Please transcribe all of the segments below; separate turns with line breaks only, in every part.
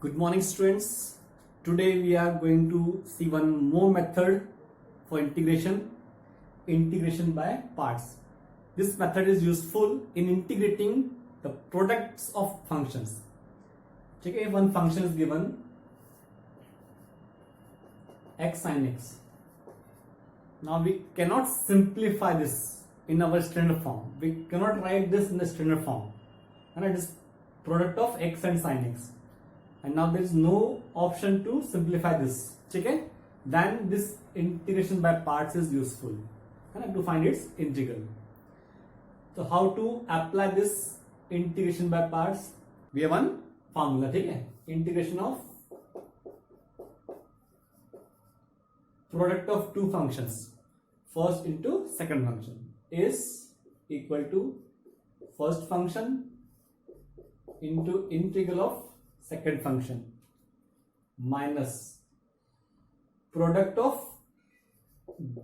Good morning, students. Today we are going to see one more method for integration by parts. This method is useful in integrating the products of functions. Okay, one function is given x sin x. Now we cannot simplify this in our standard form. We cannot write this in the standard form. And it is product of x and sin x. And now there is no option to simplify this. Okay? Then this integration by parts is useful. And to find its integral. So how to apply this integration by parts? We have one formula. Okay? Integration of product of two functions. First into second function is equal to first function into integral of second function minus product of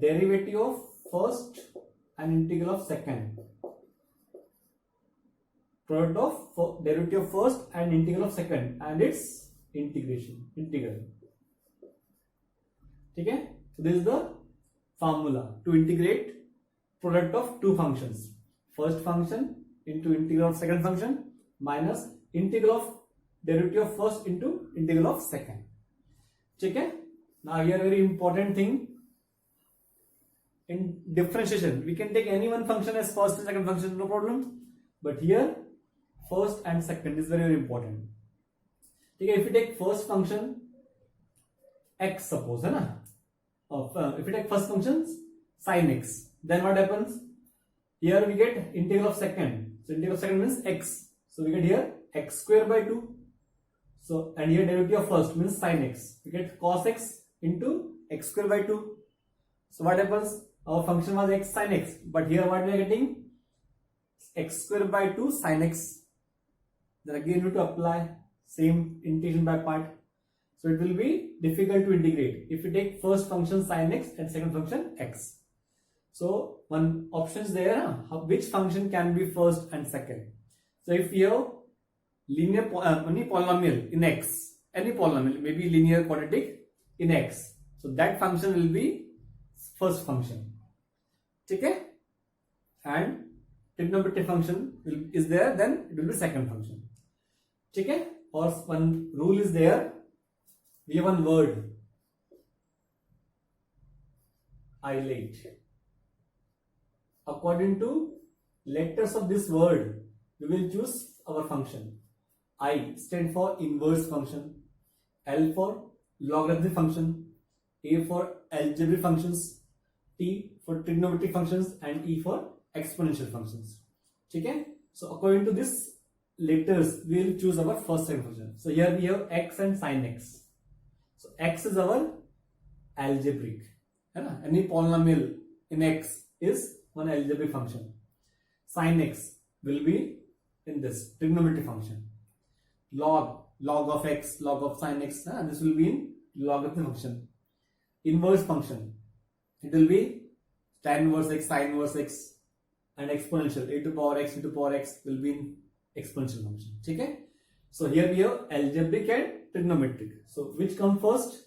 derivative of first and integral of second. Product of derivative of first and integral of second and its integral. Okay? So this is the formula to integrate product of two functions. First function into integral of second function minus integral of derivative of first into integral of second. Okay? Now here very important thing, in differentiation we can take any one function as first and second function, no problem, but here first and second is very important. Okay, if you take first function x, suppose है ना, if you take first function sin x, then what happens? Here we get integral of second, so integral of second means x, so we get here x square by 2. So, and here derivative of first means sin x. We get cos x into x square by 2. So, what happens? Our function was x sin x. But here what we are getting? X square by 2 sin x. Then again we have to apply same integration by part. So, it will be difficult to integrate if we take first function sin x and second function x. So, one option is there. Which function can be first and second? So, if you have linear polynomial in x, any polynomial, maybe linear quadratic in x, so that function will be first function. Okay? And trigonometric function is there, then it will be second function. Okay? Or one rule is there, we have one word, isolate. According to letters of this word, we will choose our function. I stand for inverse function, L for logarithmic function, A for algebraic functions, T for trigonometric functions, and E for exponential functions. Okay? So according to this letters, we will choose our first second function. So here we have x and sin x. So x is our algebraic. Any polynomial in x is one algebraic function. Sin x will be in this trigonometric function. Log of x, log of sin x, this will be in logarithmic function. Inverse function, it will be tan inverse x, sin inverse x, and exponential a to power x, e to power x will be in exponential function. Okay? So here we have algebraic and trigonometric. So which comes first?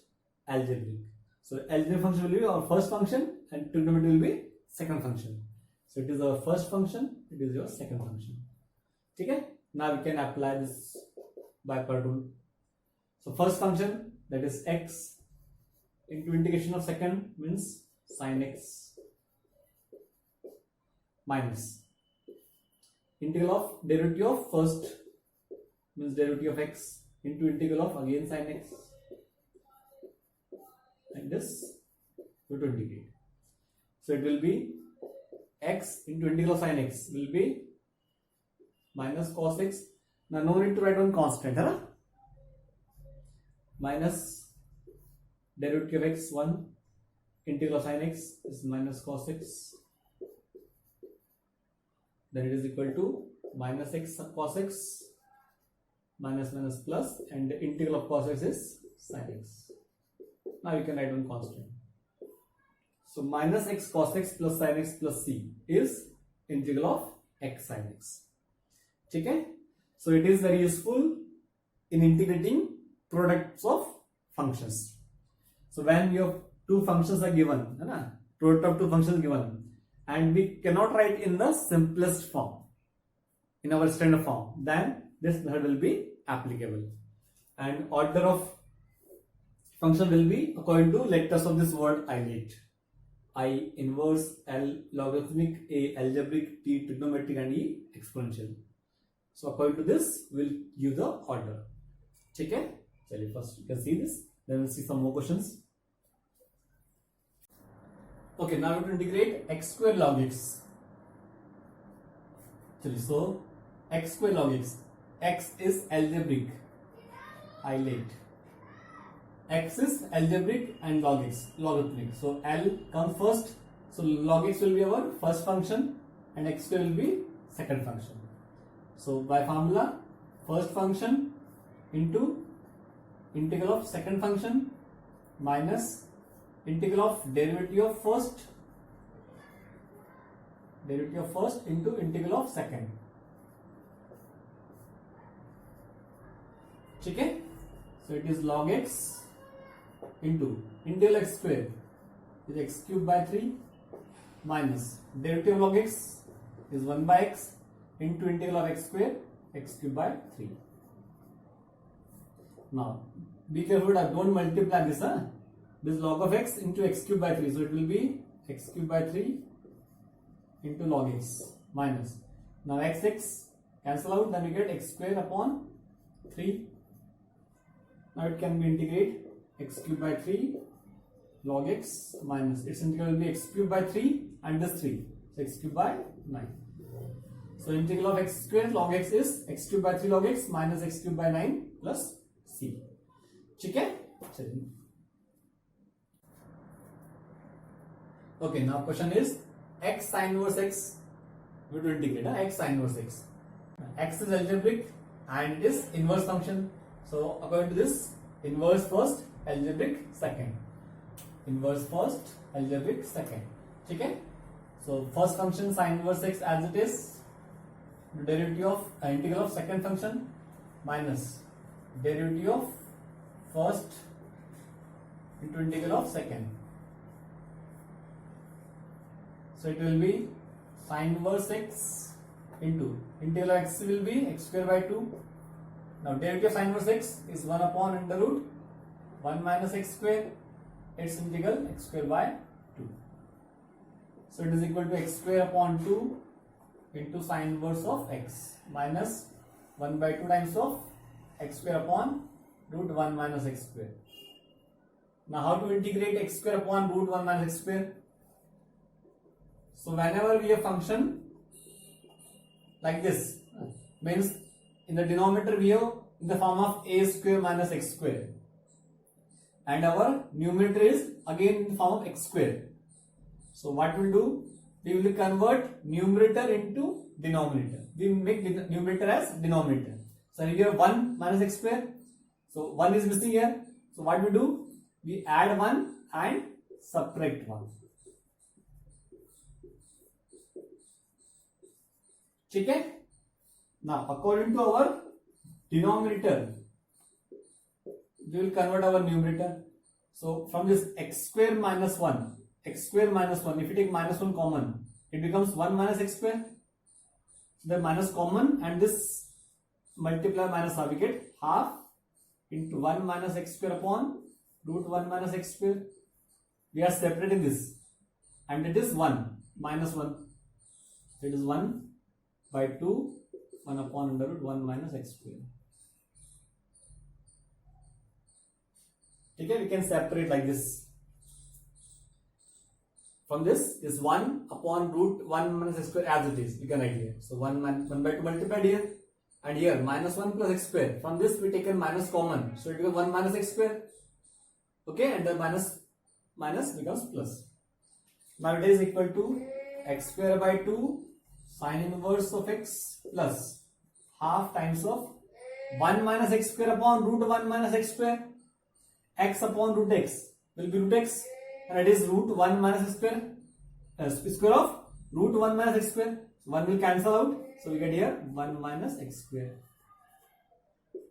Algebraic. So algebraic function will be our first function and trigonometric will be second function. So it is our first function, it is your second function. Okay? Now we can apply this by part rule. So first function, that is x into integration of second means sin x minus integral of derivative of first means derivative of x into integral of again sin x, and this we to integrate. So it will be x into integral of sin x will be minus cos x. Now no need to write one constant, huh? Minus derivative of x 1 integral of sin x is minus cos x. Then it is equal to minus x cos x minus plus, and the integral of cos x is sin x. Now you can write one constant. So minus x cos x plus sin x plus c is integral of x sin x. Okay? So it is very useful in integrating products of functions. So when your two functions are given, है ना, product of two functions given, and we cannot write in the simplest form, in our standard form, then this method will be applicable. And order of function will be according to letters of this word isolate. I inverse, L logarithmic, A algebraic, T trigonometric, and E exponential. So according to this, we'll give the order. Okay? So first you can see this, then we'll see some more questions. Okay, now we have to integrate x square log x. So x square log x. X is algebraic, isolate. X is algebraic and log x, logarithmic. So L comes first. So log x will be our first function and x square will be second function. So by formula, first function into integral of second function minus integral of derivative of first into integral of second. Okay? So it is log x into integral x square is x cube by 3 minus derivative of log x is 1 by x into integral of x square x cube by 3. Now be careful, don't multiply this. This log of x into x cube by 3. So it will be x cube by 3 into log x minus. Now x cancel out, then we get x square upon 3. Now it can be integrate x cube by 3 log x minus its integral will be x cube by 3 and this 3. So x cube by 9. So integral of x square log x is x cube by 3 log x minus x cube by 9 plus c. Okay? Okay, now question is x sin inverse x. We will integrate x sin inverse x. X is algebraic and it is inverse function. So according to this, inverse first, algebraic second. Inverse first, algebraic second. Okay? So first function sin inverse x as it is, derivative of integral of second function minus derivative of first into integral of second. So it will be sin inverse x into integral of x will be x square by 2. Now derivative of sin inverse x is 1 upon under root 1 minus x square, its integral x square by 2. So it is equal to x square upon 2 into sin inverse of x minus 1 by 2 times of x square upon root 1 minus x square. Now how to integrate x square upon root 1 minus x square? So whenever we have function like this, means in the denominator we have in the form of a square minus x square, and our numerator is again in the form of x square. So what we'll do, we will convert numerator into denominator. We make numerator as denominator. So here 1 minus x square. So 1 is missing here. So what we do, we add 1 and subtract 1. Okay? Now according to our denominator, we will convert our numerator. So from this x square minus 1, if you take minus 1 common, it becomes 1 minus x square. So the minus common and this multiply minus half, we get half into 1 minus x square upon root 1 minus x square. We are separating this and it is 1 minus 1. So it is 1 by 2, 1 upon under root 1 minus x square. Okay, we can separate like this. From this is 1 upon root 1 minus x square as it is. We can write here. So 1 by 2 multiplied here, and here minus 1 plus x square. From this we take a minus common. So it becomes 1 minus x square. Okay, and the minus becomes plus. Now it is equal to x square by 2 sin inverse of x plus half times of 1 minus x square upon root 1 minus x square. X upon root x will be root x, and it is root 1 minus x square, square of root 1 minus x square. So 1 will cancel out, so we get here 1 minus x square.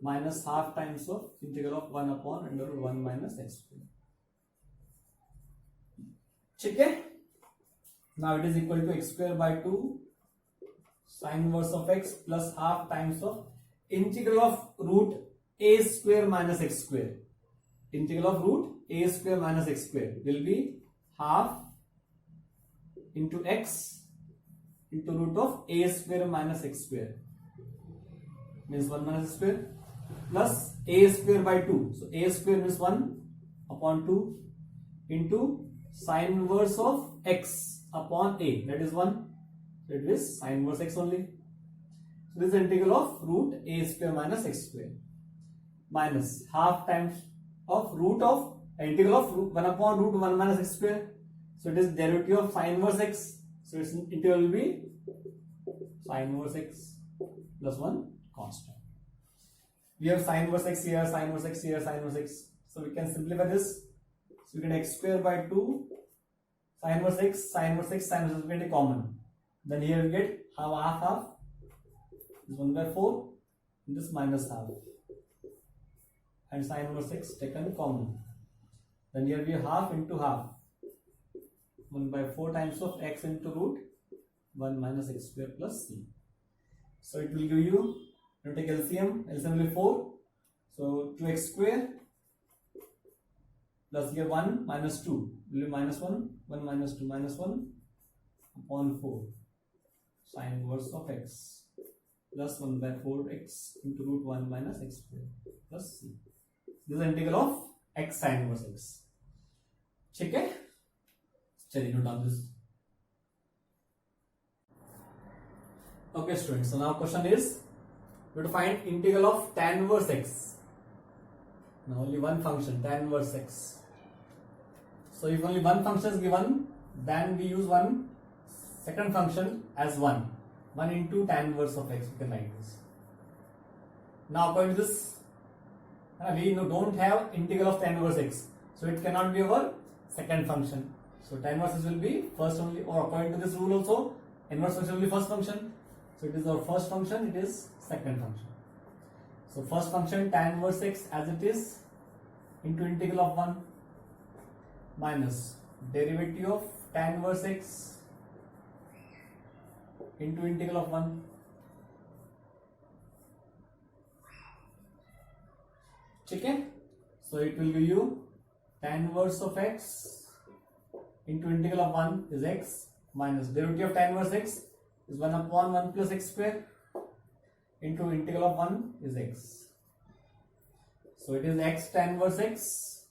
minus half times of integral of 1 upon under root 1 minus x square. ठीक है. Now it is equal to x square by 2 sin inverse of x plus half times of integral of root a square minus x square. Integral of root a square minus x square will be half into x into root of a square minus x square, means 1 minus x square, plus a square by 2. So a square means 1 upon 2 into sin inverse of x upon a, that is 1. So it is sin inverse x only. So this is integral of root a square minus x square minus half times of root of integral of 1 upon root 1 minus x square. So it is derivative of sin inverse x. So its integral will be sin inverse x plus 1 constant. We have sin inverse x here, sin inverse x here, sin inverse x. So we can simplify this. So we get x square by 2 sin inverse x, sin inverse x, sin inverse x, we get a common. Then here we get half. This 1 by 4, this minus half. And sin inverse x taken common. Then here we have half into half. 1 by 4 times of x into root 1 minus x square plus c. So it will give you, you take LCM will be 4. So 2x square plus here 1 minus 2 will be minus 1, 1 minus 2 minus 1 upon 4 sin inverse of x plus 1 by 4x into root 1 minus x square plus c. This is the integral of x sin inverse x. ठीक है, चलिए note down this. Okay students, so now question is we have to find integral of tan inverse x. Now only one function, tan inverse x. So if only one function is given, then we use one second function as 1 into tan inverse of x. We can write this. Now according to this, we don't have integral of tan inverse x, so it cannot be our second function. So tan inverse will be first only, or according to this rule also, inverse function will be first function. So it is our first function, it is second function. So first function tan inverse x as it is into integral of 1 minus derivative of tan inverse x into integral of 1. ठीक है, so it will give you tan inverse of x into integral of 1 is x minus derivative of tan inverse x is 1 upon 1 plus x square into integral of 1 is x. So it is x tan inverse x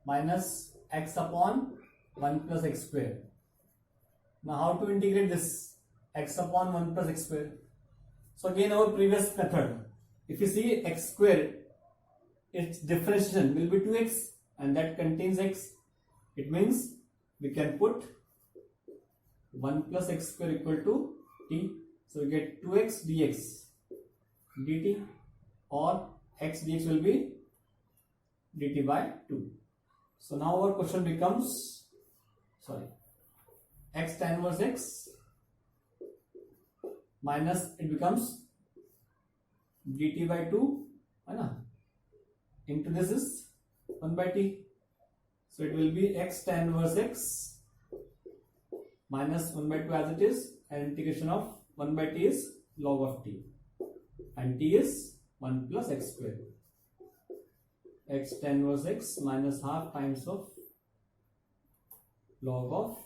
minus x upon 1 plus x square. Now how to integrate this x upon 1 plus x square? So again our previous method, if you see x square, its differentiation will be 2x and that contains x. It means we can put 1 plus x square equal to t. So we get 2x dx dt, or x dx will be dt by 2. So now our question becomes, x tan inverse x minus it becomes dt by 2 into this is 1 by t. So it will be x tan inverse x minus 1 by 2 as it is, and integration of 1 by t is log of t, and t is 1 plus x square. X tan inverse x minus half times of log of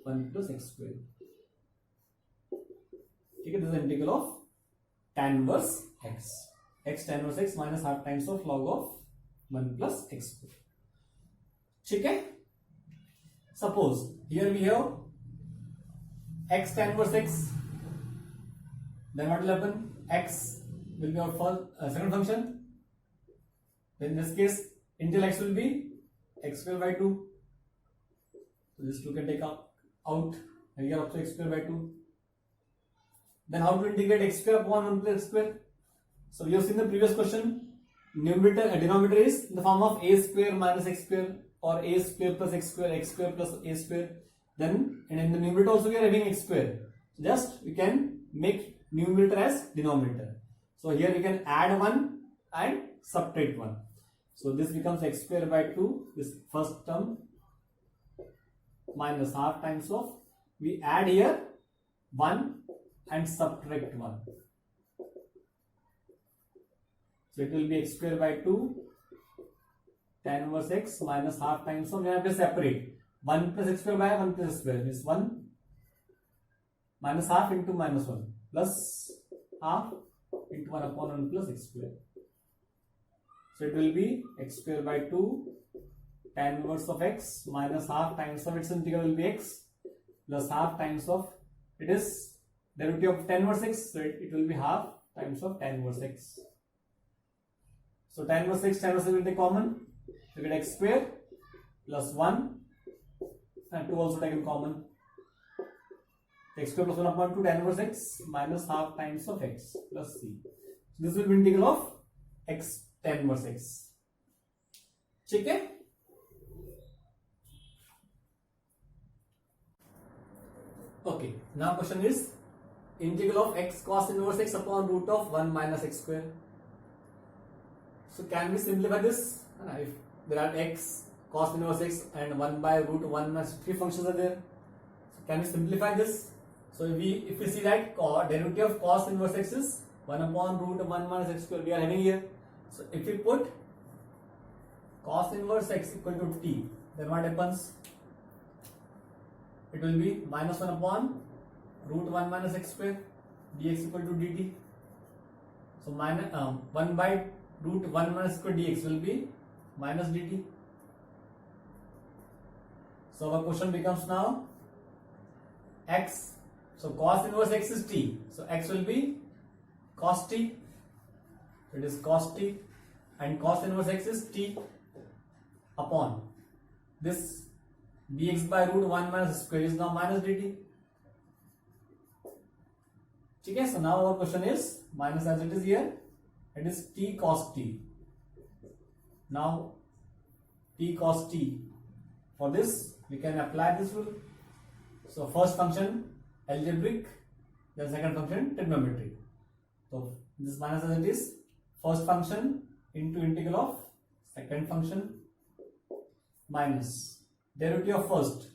1 plus x square. Okay, this is the integral of tan inverse x. X tan inverse x minus half times of log of 1 plus x square. ठीक है, suppose here we have x tan inverse x, then what will happen? X will be our first second function. Then in this case integral x will be x square by 2. So this 2 can take out, and here also x square by 2. Then how to integrate x square upon 1 plus x square? So we have seen the previous question, numerator and denominator is in the form of a square minus x square, or a square plus x square plus a square. Then and in the numerator also we are having x square. So just we can make numerator as denominator. So here we can add 1 and subtract 1. So this becomes x square by 2, this first term, minus half times of, we add here 1 and subtract 1. So it will be x square by 2 tan inverse x minus half times of, we have to separate 1 plus x square by 1 plus x square is 1 minus half into minus 1 plus half into 1 upon 1 plus x square. So it will be x square by 2 tan inverse of x minus half times of its integral will be x plus half times of, it is derivative of tan inverse x, so it will be half times of tan inverse x. So tan inverse x will be common, so we get x square plus 1 and 2 also taken common. X square plus 1 upon 2 tan inverse x minus half times of x plus c. So this will be integral of x tan inverse x. Okay? Okay, now question is integral of x cos inverse x upon root of 1 minus x square. So can we simplify this? If there are x cos inverse x and 1 by root 1 minus 3 functions are there. So can we simplify this? So if we see that derivative of cos inverse x is 1 upon root 1 minus x square we are having here. So if we put cos inverse x equal to t, then what happens? It will be minus 1 upon root 1 minus x square dx equal to dt. So minus 1 by root 1 minus square dx will be minus dt. So our question becomes now x. So cos inverse x is t. So x will be cos t. It is cos t, and cos inverse x is t upon this dx by root 1 minus square is now minus dt. Okay, so now our question is minus as it is here, it is t cos t. Now t cos t, for this we can apply this rule. So first function algebraic, then second function trigonometric. So this minus as it is, first function into integral of second function minus derivative of first.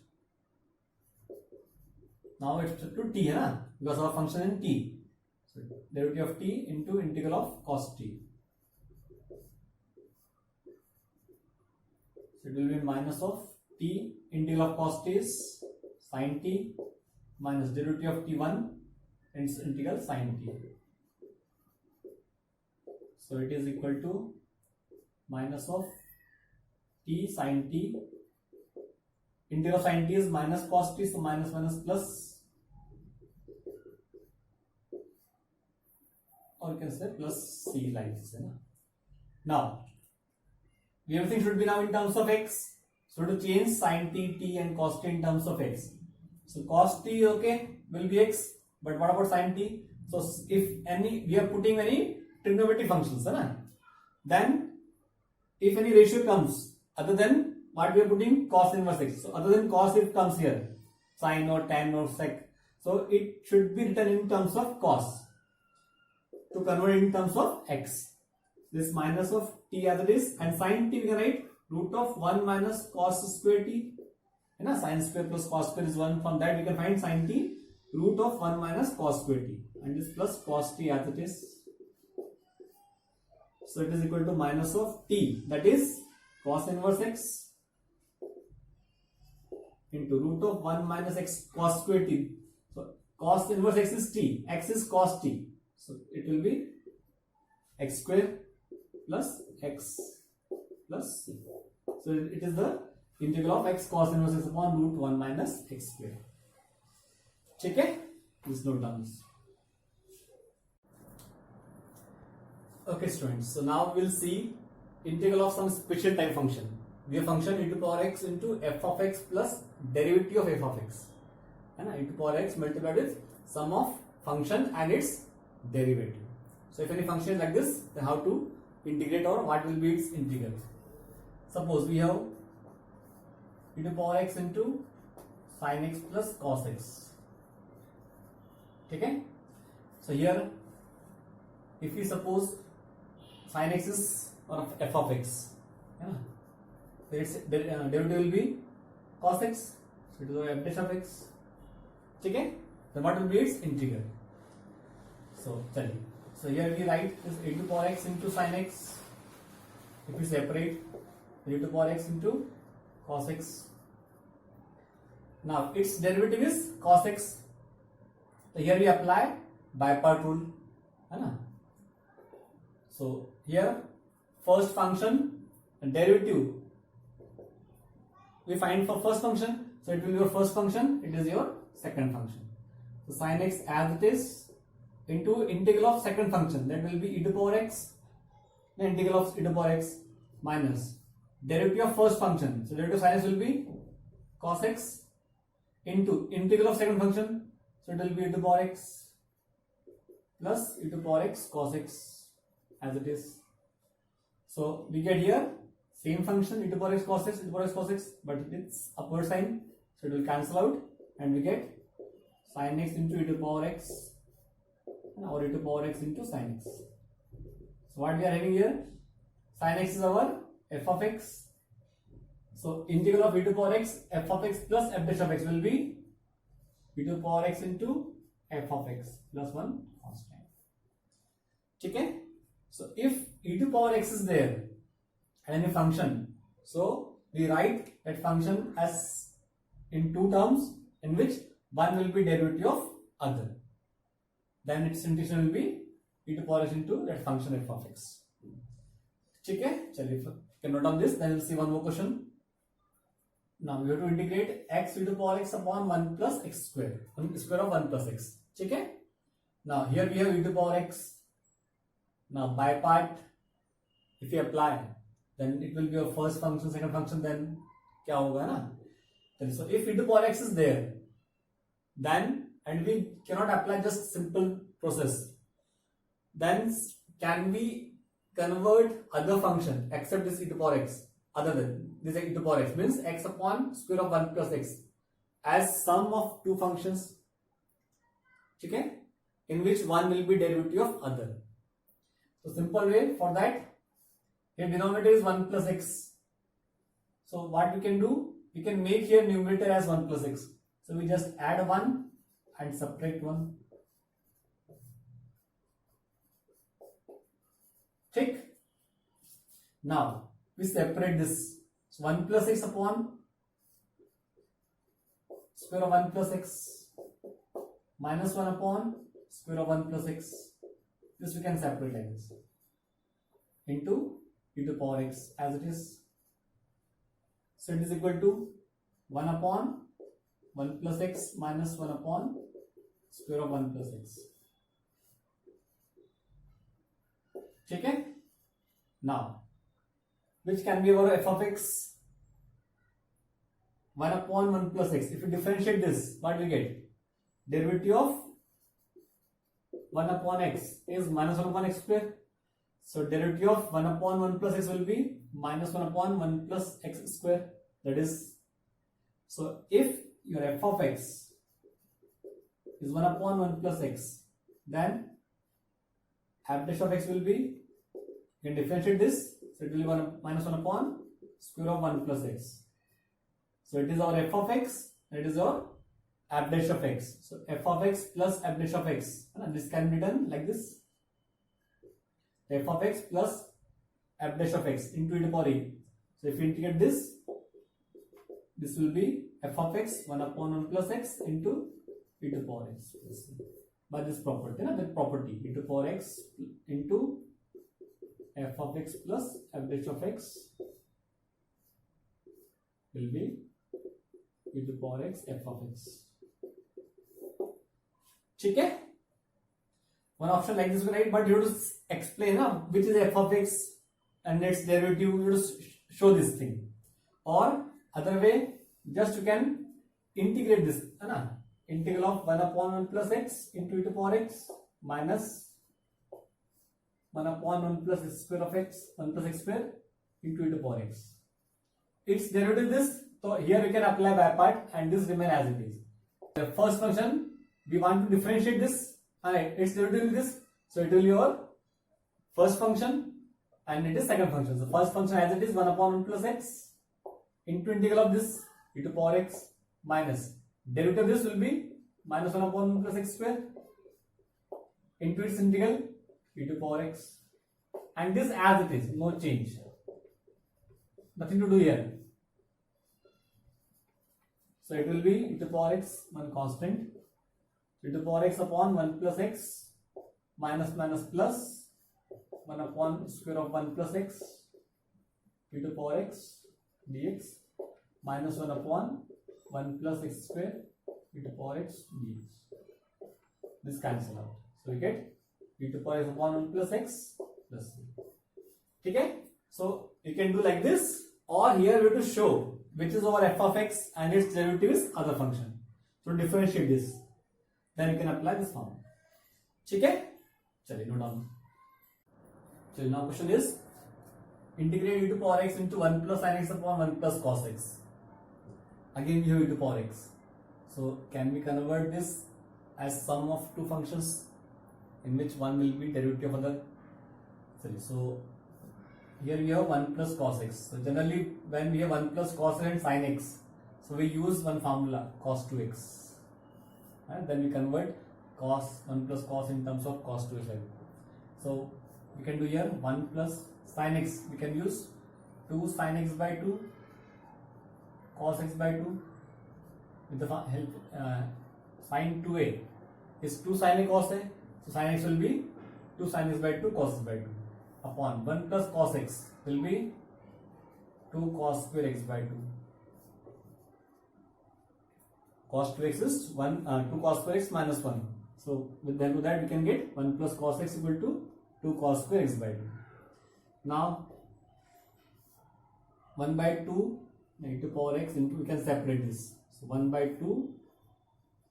Now it's to t, because our function in t. So derivative of t into integral of cos t. So it will be minus of t, integral of cos t is sin t minus derivative of t1 and its integral sin t. So it is equal to minus of t sin t, integral of sin t is minus cos t, so minus minus plus, or you can say plus c like this. Now everything should be now in terms of x. So to change sin t, t and cos t in terms of x. So cos t, okay, will be x, but what about sin t? So if any, we are putting any trigonometric functions, then if any ratio comes other than what we are putting cos inverse x, so other than cos if comes here, sin or tan or sec, so it should be written in terms of cos to convert it in terms of x. This minus of t as it is, and sin t we can write root of 1 minus cos square t. Sin square plus cos square is 1. From that we can find sin t root of 1 minus cos square t, and this plus cos t as it is. So it is equal to minus of t, that is cos inverse x into root of 1 minus x cos square t. So cos inverse x is t, x is cos t. So it will be x square plus x plus c. So it is the integral of x cos inverse x upon root 1 minus x square. Okay? Please note down this. Okay students, so now we will see integral of some special type function. We have function e to power x into f of x plus derivative of f of x. E to power x multiplied with sum of function and its derivative. So if any function is like this, then how to integrate or what will be its integral. Suppose we have e to power x into sin x plus cos x. Okay? So here, if we suppose sin x is one of f of x, yeah, so its derivative will be cos x, so it is f dash of x. Okay, then what will be its integral? So here we write this e to power x into sin x. If we separate e to power x into cos x, now its derivative is cos x. So here we apply by part rule, so here first function and derivative we find for first function, so it will be your first function, it is your second function. So sin x as it is into integral of second function, that will be e to power x, the integral of e to power x minus derivative of first function, so derivative of sin x will be cos x into integral of second function, so it will be e to power x plus e to power x cos x as it is. So we get here same function e to power x cos x, e to power x cos x, but it's upward sign, so it will cancel out and we get sin x into e to power x or e to power x into sin x. So what we are having here, sin x is our f of x, so integral of e to power x f of x plus f dash of x will be e to power x into f of x plus 1 constant. Okay, so if e to power x is there and any function, so we write that function as in two terms in which one will be derivative of other, then its integration will be e to power x into that function f of x. Okay, chaliye you can note on this, then we'll see one more question. Now we have to integrate x e to power x upon 1 plus x square, 1 square of 1 plus x. Okay, now here we have e to power x. Now by part, if you apply, then it will be your first function, second function, then kya hoga na? So if e to power x is there, then, and we cannot apply just simple process, then can we convert other function except this e to power x, other than this e to power x, means x upon square of 1 plus x, as sum of two functions, okay, in which one will be derivative of other. So simple way for that, here denominator is 1 plus x, so what we can do, we can make here numerator as 1 plus x, so we just add 1 and subtract 1. Check. Now we separate this, so 1 plus x upon square of 1 plus x minus 1 upon square of 1 plus x, this we can separate like this into e to power x as it is. So it is equal to 1 upon 1 plus x minus 1 upon square of 1 plus x. Okay? Now, which can be our f of x? 1 upon 1 plus x. If you differentiate this, what we get? Derivative of 1 upon x is minus 1 upon x square. So derivative of 1 upon 1 plus x will be minus 1 upon 1 plus x square. That is, so if your f of x is 1 upon 1 plus x, then f dash of x will be, you can differentiate this, so it will be minus 1 upon square of 1 plus x. So it is our f of x, and it is our f dash of x. So f of x plus f dash of x, and this can be done like this, f of x plus f dash of x into e to power e. So if you integrate this, this will be f of x 1 upon 1 plus x into e to power x by this property, that property e to power x into f of x plus f dash of x will be e to power x f of x. Okay? One option like this we write, but you have to explain which is f of x and its derivative. You have to show this thing, or other way, just you can integrate this, integral of 1 upon 1 plus x into e to power x minus 1 upon 1 plus x square of x, 1 plus x square into e to power x. Its derivative this, so here we can apply by part and this remain as it is. The first function, we want to differentiate this, Alright, its derivative will be this. So it will be your first function and it is second function. So first function as it is 1 upon 1 plus x into integral of this e to power x minus derivative of this will be minus 1 upon 1 plus x square into its integral e to power x, and this as it is, no change, nothing to do here. So it will be e to power x, one constant, e to power x upon 1 plus x minus plus 1 upon square of 1 plus x e to power x dx minus 1 upon 1 plus x square e to power x dx. This cancel out. So we get e to power x upon 1 plus x plus c. Okay? So you can do like this, or here we have to show which is our f of x and its derivative is other function. So differentiate this. Then you can apply this formula. Okay? Chaliye, note down. So now question is integrate e to power x into 1 plus sin x upon 1 plus cos x. Again we have e to power x. So can we convert this as sum of two functions in which one will be derivative of other? So here we have 1 plus cos x. So generally when we have 1 plus cos x and sin x, so we use one formula cos 2x, and then we convert cos 1 plus cos in terms of cos 2x. So we can do here 1 plus sin x, we can use 2 sin x by 2 cos x by 2 with the help sin 2a is 2 sin a cos a, so sin x will be 2 sin x by 2 cos x by 2 upon 1 plus cos x will be 2 cos square x by 2. Cos 2x is 2 cos square x minus 1. So with then to that we can get 1 plus cos x equal to 2 cos square x by 2. Now 1 by 2 e to power x into, we can separate this. So 1 by 2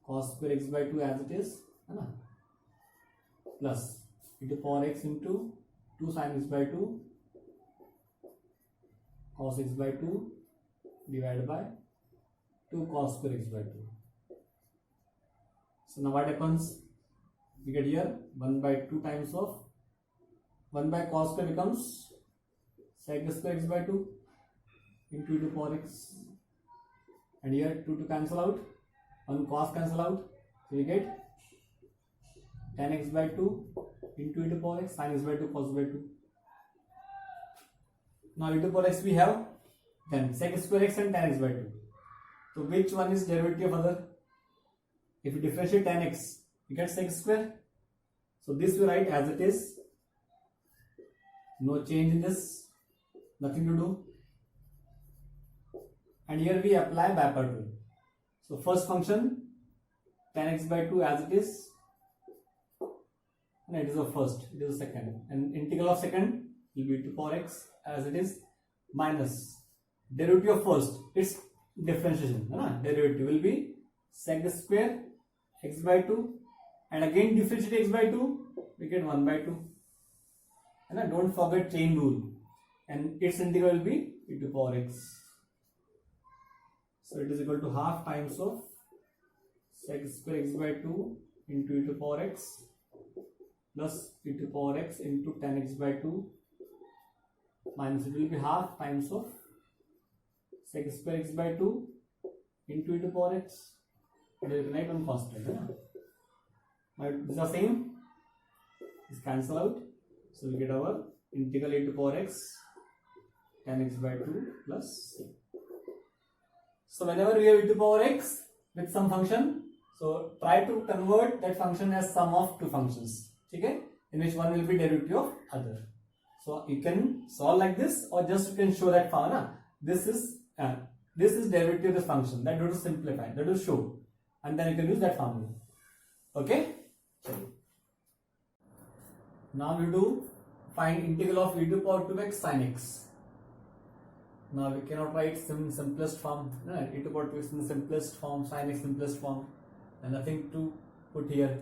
cos square x by 2 as it is, plus e to power x into 2 sin x by 2 cos x by 2 divided by 2 cos square x by 2. So now what happens? We get here 1 by 2 times of 1 by cos square becomes sec square x by 2 into e to power x, and here 2 to cancel out, 1 cos cancel out, so we get tan x by 2 into e to power x sin x by 2 cos by 2. Now e to power x we have, then sec square x and tan x by 2. So which one is derivative of other? If we differentiate tan x, we get sec square. So this we write as it is, no change in this, nothing to do. And here we apply backward rule. So first function tan x by 2 as it is, and it is the first, it is the second, and integral of second will be e to power x as it is minus derivative of first, its differentiation, derivative will be sec square x by 2, and again differentiate x by 2, we get 1 by 2, and don't forget chain rule, and its integral will be e to power x. So it is equal to half times of sec square x by 2 into e to power x plus e to power x into tan x by 2 minus, it will be half times of sec square x by 2 into e to power x. It will write one constant. But these are same. This cancel out. So we get our integral e to power x tan x by 2 plus c. So whenever we have e to power x with some function, so try to convert that function as sum of two functions, okay, in which one will be derivative of other. So you can solve like this, or just you can show that formula. This is derivative of this function. That will simplify. That will show, and then you can use that formula. Okay. Now we do find integral of e to power 2x sin x. Now we cannot write simplest form, e to power 2x in the simplest form, sin x simplest form, and nothing to put here.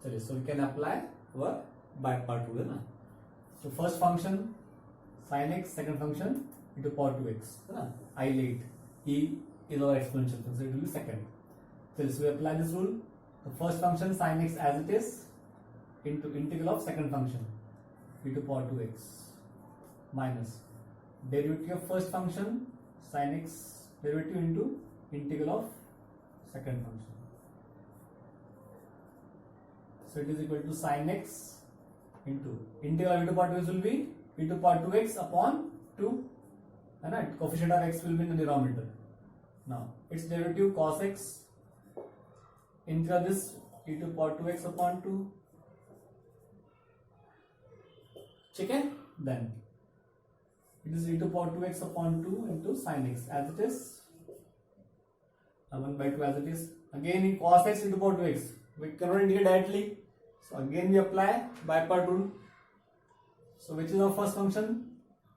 So we can apply our backward rule. So first function sin x, second function e to power 2x. I late, e is our exponential function, so it will be second. So we apply this rule. the first function sin x as it is into integral of second function e to power 2x minus derivative of first function sin x derivative into integral of second function. So it is equal to sin x into integral of e to power 2x will be e to power 2x upon 2, and coefficient of x will be in the denominator. Now its derivative cos x integral this e to power 2x upon 2. Okay, then it is e to power 2x upon 2 into sin x as it is, 1 by 2 as it is. Again in cos x e to power 2x we cannot indicate directly, so again we apply by part rule. So which is our first function?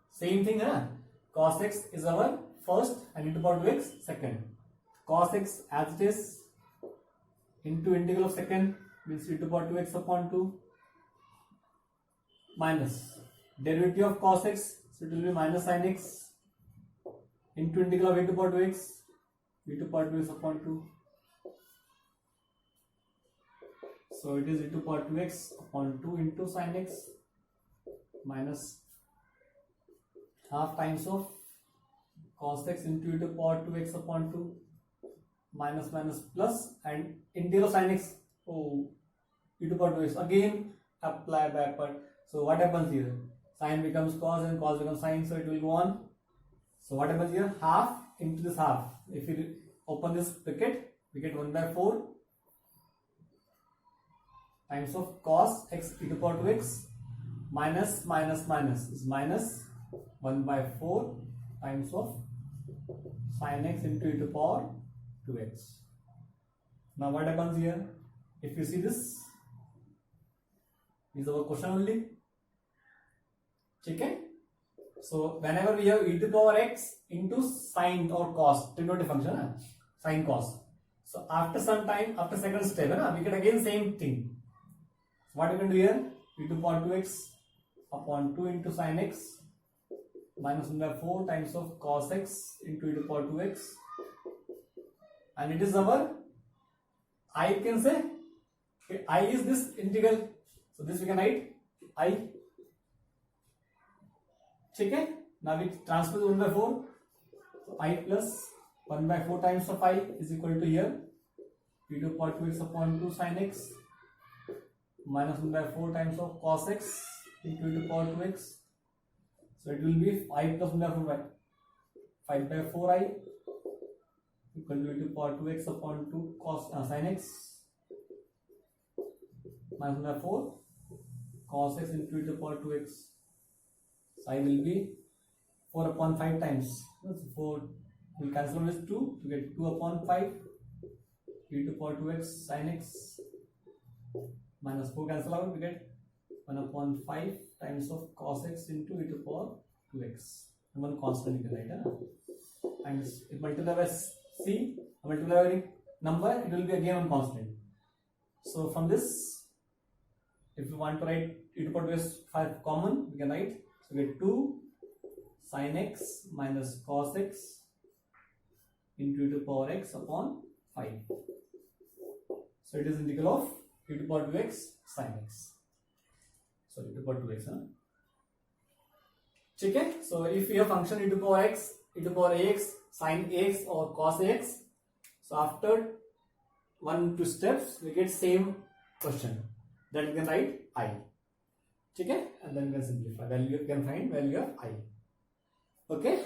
Same thing, huh? Cos x is our first and e to power 2x second. Cos x as it is into integral of second means e to power 2x upon 2 minus derivative of cos x, so it will be minus sin x into integral of e to power 2x e to power 2x upon 2. So it is e to power 2x upon 2 into sin x minus half times of cos x into e to power 2x upon 2 minus minus plus and integral of sin x e to power 2x again apply backward. So what happens here? Sin becomes cos and cos becomes sin, so it will go on. So what happens here? Half into this half. If you open this bracket, we get 1 by 4 times of cos x e to power 2x minus minus minus is minus 1 by 4 times of sin x into e to power 2x. Now what happens here? If you see this is our question only. Okay? So whenever we have e to power x into sin or cos, trigonometric function, sin cos. So after some time, after second step, we get again same thing. So what we can do here? E to power 2x upon 2 into sin x minus 1 by 4 times of cos x into e to power 2x, and it is our I can say I is this integral, so this we can write I. Okay, now we transpose 1 by 4, so I plus 1 by 4 times of I is equal to here e to power 2x upon 2 sin x minus 1 by 4 times of cos x into e to power 2x. So it will be I plus 1 by 4 by 5 by 4 I equal to e to power 2x upon 2 cos sin x minus 1 by 4 cos x into e to power 2x. So I will be 4 upon 5 times. So 4 will cancel with 2 to get 2 upon 5 e to power 2x sin x minus 4 cancel out, we get 1 upon 5 times of cos x into e to power 2x. And one constant you can write, and if multiply by c, multiply by number, it will be again one constant. So from this, if you want to write e to power 2x 5 common, we can write, so we get 2 sin x minus cos x into e to power x upon 5. So it is integral of e to power 2x sin x. So e to power 2x. Okay? So if we have function e to power x, e to power ax, sin ax or cos ax, so after 1 2 steps we get same question, that we can write I. Okay? And then we can simplify, value you can find value of I. Okay?